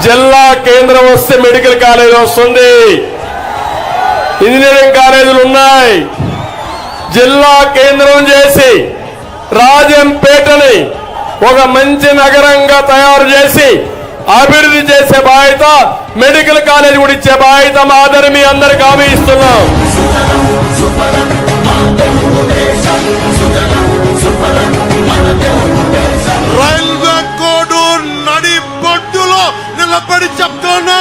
జిల్లా కేంద్రం వస్తే మెడికల్ కాలేజ్ వస్తుంది, ఇంజనీరింగ్ కాలేజీలు ఉన్నాయి. జిల్లా కేంద్రం చేసి రాజంపేటని ఒక మంచి నగరంగా తయారు చేసి అభివృద్ధి చేసే బాధ్యత, మెడికల్ కాలేజ్ కూడా ఇచ్చే బాధ్యత మాదని మీ అందరికి హామీ ఇస్తున్నాం. రైల్వే కోడు నడిబొడ్డులో నిలబడి చెప్తున్నా,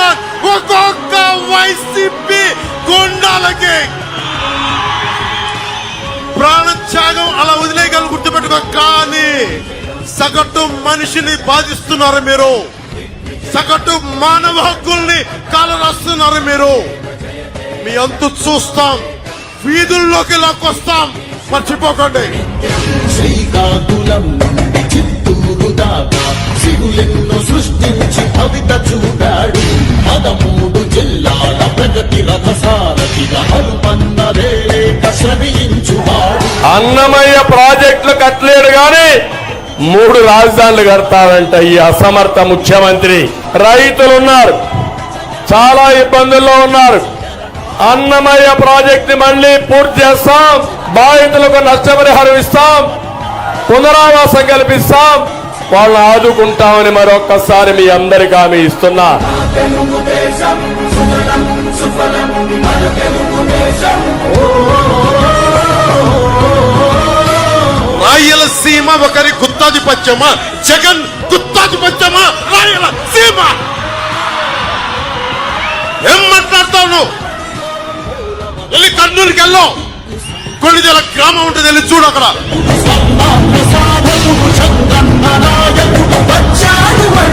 ఒక్కొక్క వైసీపీ గుండాలకి ప్రాణత్యాగం అలా వదిలేయగల గుర్తుపెట్టుకో. కానీ సగటు మనిషిని బాధిస్తున్నారు మీరు, సగటు మానవ హక్కుల్ని కాలరాస్తున్నారు మీరు. మీ అంతు చూస్తాం, వీధుల్లోకి లాక్కొస్తాం, మర్చిపోకండి. శ్రీకాకుళం నుండి చిత్తూరు దాకా సిగులెన్నో సృష్టించి కవిత చూడాడు. 13 జిల్లాల ప్రగతి రథసారథిగా హనుమన్నదే శ్రమించువాడు. అన్నమయ్య ప్రాజెక్టులు కట్టలేడు గాని 3 రాజధానులు కడతాడంట ఈ అసమర్థ ముఖ్యమంత్రి. రైతులు ఉన్నారు, చాలా ఇబ్బందుల్లో ఉన్నారు. అన్నమయ్య ప్రాజెక్టు మళ్లీ పూర్తి చేస్తాం, బాధితులకు నష్టపరిహారం ఇస్తాం, పునరావాసం కల్పిస్తాం, వాళ్ళని ఆదుకుంటామని మరొక్కసారి మీ అందరికీ హామీ ఇస్తున్నా. రాయలసీమ ఒకరి గుత్తాధిపత్యమా, జగన్ గుత్తాధిపత్యమా? రాయలసీమ ఏం మాట్లాడతావు నువ్వు? వెళ్ళి కర్నూలుకి వెళ్ళావు, కొన్నిదేల గ్రామం ఉంటుంది, వెళ్ళి చూడు అక్కడ. చంద్రన్న నాయకుడు వచ్చాడు.